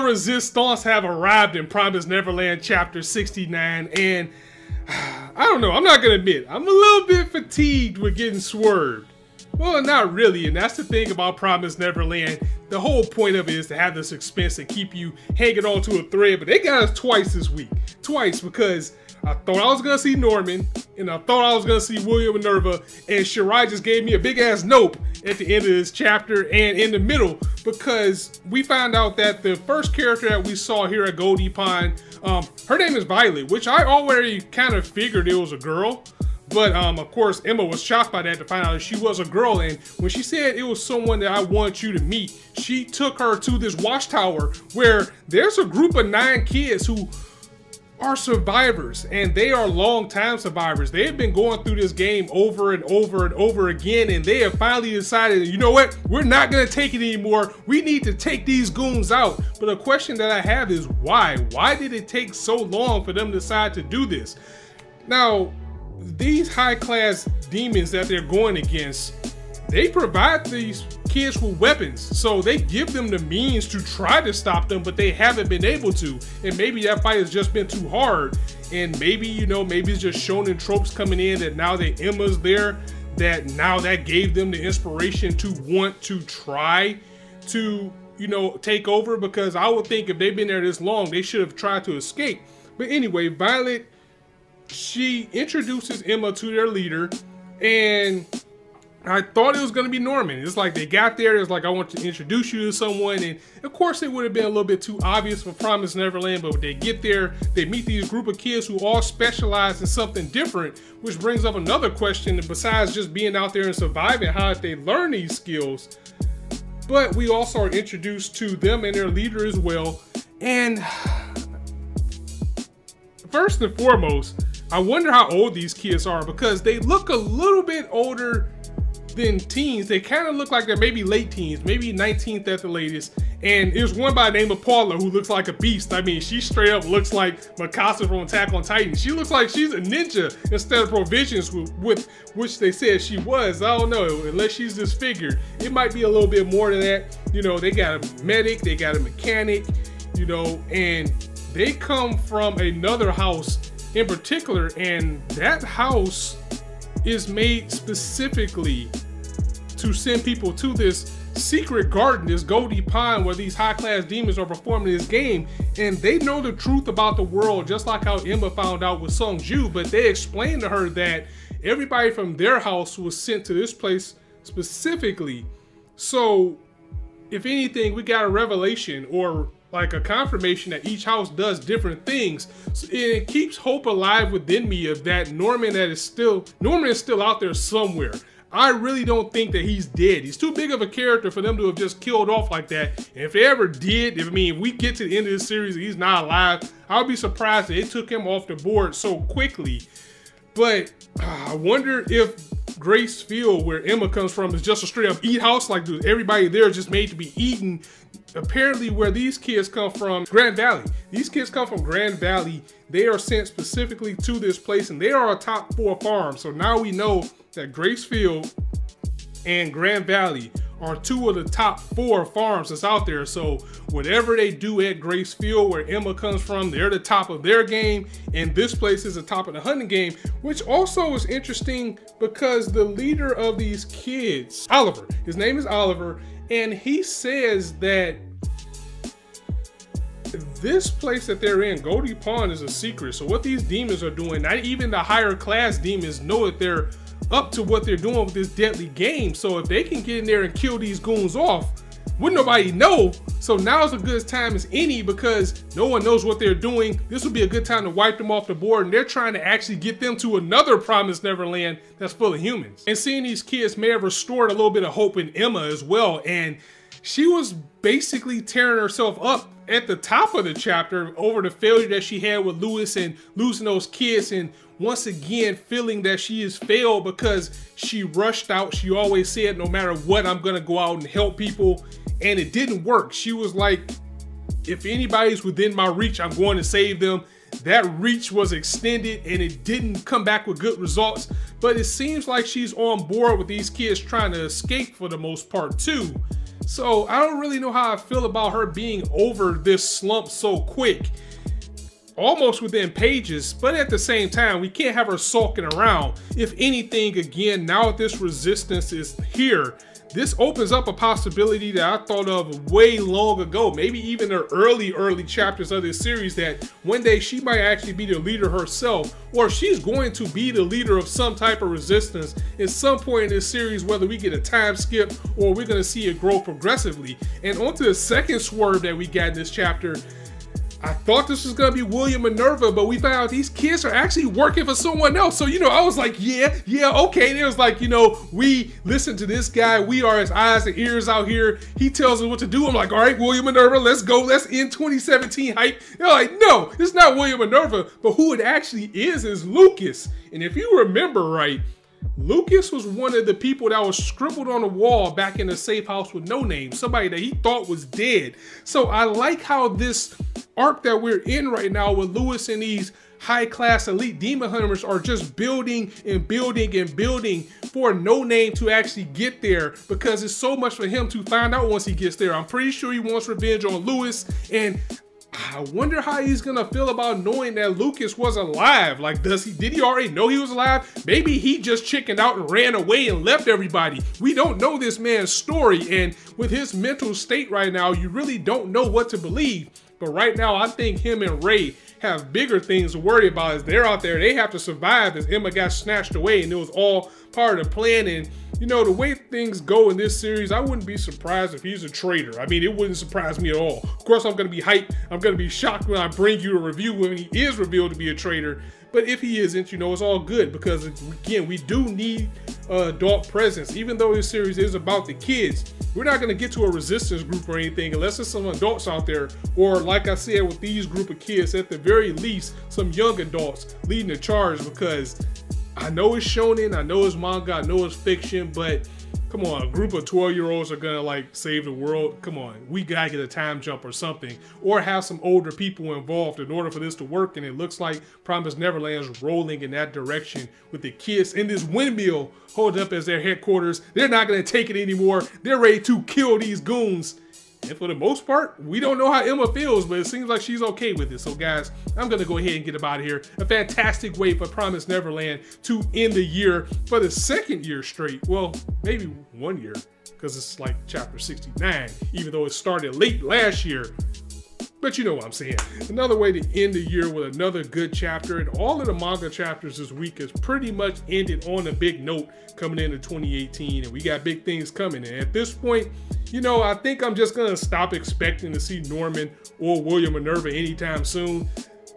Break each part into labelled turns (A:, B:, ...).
A: resistance have arrived in Promised Neverland Chapter 69, and I don't know, I'm not gonna admit, I'm a little bit fatigued with getting swerved. Well, not really, and that's the thing about Promised Neverland. The whole point of it is to have the suspense and keep you hanging on to a thread, but they got us twice this week. Twice, because I thought I was gonna see Norman, and I thought I was gonna see William Minerva, and Shirai just gave me a big ass nope at the end of this chapter and in the middle, because we found out that the first character that we saw here at Goldie Pond, her name is Violet, which I already kind of figured it was a girl. But of course, Emma was shocked by that to find out that she was a girl, and when she said it was someone that I want you to meet, she took her to this watchtower where there's a group of 9 kids who are survivors, and they are long-time survivors. They have been going through this game over and over and over again, and they have finally decided, you know what, we're not gonna take it anymore. We need to take these goons out. But the question that I have is why? Why did it take so long for them to decide to do this? Now, these high-class demons that they're going against, they provide these kids with weapons, so they give them the means to try to stop them, but they haven't been able to. And maybe that fight has just been too hard, and maybe, you know, maybe it's just shonen tropes coming in that now that Emma's there, that now that gave them the inspiration to want to try to, you know, take over, because I would think if they've been there this long, they should have tried to escape. But anyway, Violet, she introduces Emma to their leader, and I thought it was going to be Norman. It's like they got there, it's like, I want to introduce you to someone, and of course it would have been a little bit too obvious for Promised Neverland, but when they get there, they meet these group of kids who all specialize in something different, which brings up another question, besides just being out there and surviving, how did they learn these skills? But we also are introduced to them and their leader as well, and first and foremost, I wonder how old these kids are, because they look a little bit older than teens. They kind of look like they're maybe late teens, maybe 19th at the latest. And there's one by the name of Paula who looks like a beast. I mean, she straight up looks like Mikasa from Attack on Titan. She looks like she's a ninja instead of Provisions, with which they said she was. I don't know, unless she's disfigured. It might be a little bit more than that. You know, they got a medic, they got a mechanic, you know, and they come from another house in particular, and that house is made specifically to send people to this secret garden, this Goldie Pond, where these high-class demons are performing this game, and they know the truth about the world, just like how Emma found out with Sungju. But they explained to her that everybody from their house was sent to this place specifically. So if anything, we got a revelation, or like a confirmation, that each house does different things. So it keeps hope alive within me of that Norman is still out there somewhere. I really don't think that he's dead. He's too big of a character for them to have just killed off like that. And if they ever did, if we get to the end of this series and he's not alive, I'll be surprised that they took him off the board so quickly. But I wonder if Grace Field, where Emma comes from, is just a straight up eat house. Like, everybody there is just made to be eaten. Apparently where these kids come from, Grand Valley. These kids come from Grand Valley. They are sent specifically to this place, and they are a top 4 farm. So now we know that Grace Field and Grand Valley are 2 of the top 4 farms that's out there. So whatever they do at Grace Field, where Emma comes from, they're the top of their game, and this place is the top of the hunting game, which also is interesting because the leader of these kids, Oliver, his name is Oliver, and he says that this place that they're in, Goldie Pond, is a secret. So what these demons are doing, not even the higher class demons know that they're up to what they're doing with this deadly game. So if they can get in there and kill these goons off, wouldn't nobody know? So now's a good time as any, because no one knows what they're doing. This would be a good time to wipe them off the board, and they're trying to actually get them to another Promised Neverland that's full of humans. And seeing these kids may have restored a little bit of hope in Emma as well, and she was basically tearing herself up at the top of the chapter over the failure that she had with Lewis and losing those kids, and once again feeling that she has failed because she rushed out. She always said, no matter what, I'm gonna go out and help people, and it didn't work. She was like, if anybody's within my reach, I'm going to save them. That reach was extended, and it didn't come back with good results. But it seems like she's on board with these kids trying to escape for the most part too. So I don't really know how I feel about her being over this slump so quick. Almost within pages, but at the same time, we can't have her sulking around. If anything, again, now that this resistance is here, this opens up a possibility that I thought of way long ago, maybe even the early chapters of this series, that one day she might actually be the leader herself, or she's going to be the leader of some type of resistance at some point in this series, whether we get a time skip or we're going to see it grow progressively. And on to the second swerve that we got in this chapter. I thought this was going to be William Minerva, but we found out these kids are actually working for someone else. So, you know, I was like, yeah, okay. And it was like, you know, we listen to this guy. We are his eyes and ears out here. He tells us what to do. I'm like, all right, William Minerva, let's go. Let's end 2017 hype. They're like, no, it's not William Minerva. But who it actually is Lucas. And if you remember right, Lucas was one of the people that was scribbled on the wall back in the safe house with no name, somebody that he thought was dead. So I like how this arc that we're in right now with Lewis and these high-class elite demon hunters are just building and building and building for no name to actually get there, because it's so much for him to find out once he gets there. I'm pretty sure he wants revenge on Lewis, and I wonder how he's gonna feel about knowing that Lucas was alive. Like, did he already know he was alive? Maybe he just chickened out and ran away and left everybody. We don't know this man's story, and with his mental state right now, you really don't know what to believe. But right now, I think him and Ray have bigger things to worry about. As they're out there, they have to survive as Emma got snatched away, and it was all part of the plan. And you know, the way things go in this series, I wouldn't be surprised if he's a traitor. I mean, it wouldn't surprise me at all. Of course, I'm gonna be hyped. I'm gonna be shocked when I bring you a review when he is revealed to be a traitor. But if he isn't, you know, it's all good, because again, we do need adult presence. Even though this series is about the kids, we're not going to get to a resistance group or anything unless there's some adults out there, or like I said, with these group of kids, at the very least, some young adults leading the charge. Because I know it's shonen, I know it's manga, I know it's fiction, but come on, a group of 12-year-olds are gonna like save the world. Come on, we gotta get a time jump or something, or have some older people involved in order for this to work. And it looks like Promised Neverland is rolling in that direction with the kids in this windmill hold up as their headquarters. They're not gonna take it anymore. They're ready to kill these goons. And for the most part, we don't know how Emma feels, but it seems like she's okay with it. So guys, I'm gonna go ahead and get up out of here. A fantastic way for Promised Neverland to end the year for the second year straight. Well, maybe 1 year, because it's like chapter 69, even though it started late last year. But you know what I'm saying. Another way to end the year with another good chapter. And all of the manga chapters this week has pretty much ended on a big note coming into 2018. And we got big things coming. And at this point, you know, I think I'm just going to stop expecting to see Norman or William Minerva anytime soon,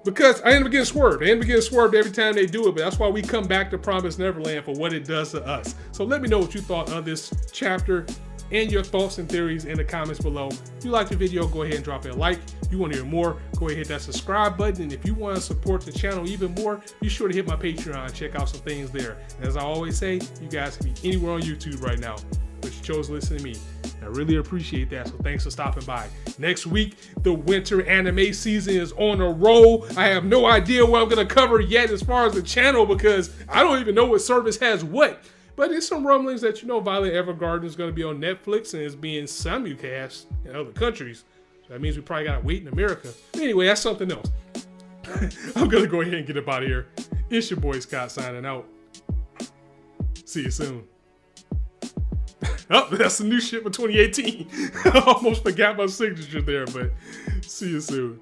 A: because I end up getting swerved. I end up getting swerved every time they do it. But that's why we come back to Promised Neverland, for what it does to us. So let me know what you thought of this chapter and your thoughts and theories in the comments below. If you liked the video, go ahead and drop it a like. If you want to hear more, go ahead and hit that subscribe button. And if you want to support the channel even more, be sure to hit my Patreon and check out some things there. And as I always say, you guys can be anywhere on YouTube right now, but you chose to listen to me. I really appreciate that, so thanks for stopping by. Next week, the winter anime season is on a roll. I have no idea what I'm going to cover yet as far as the channel, because I don't even know what service has what. But there's some rumblings that, you know, Violet Evergarden is going to be on Netflix and is being simulcast in other countries. So that means we probably got to wait in America. Anyway, that's something else. I'm going to go ahead and get up out of here. It's your boy Scott signing out. See you soon. Oh, that's the new shit for 2018. I almost forgot my signature there, but see you soon.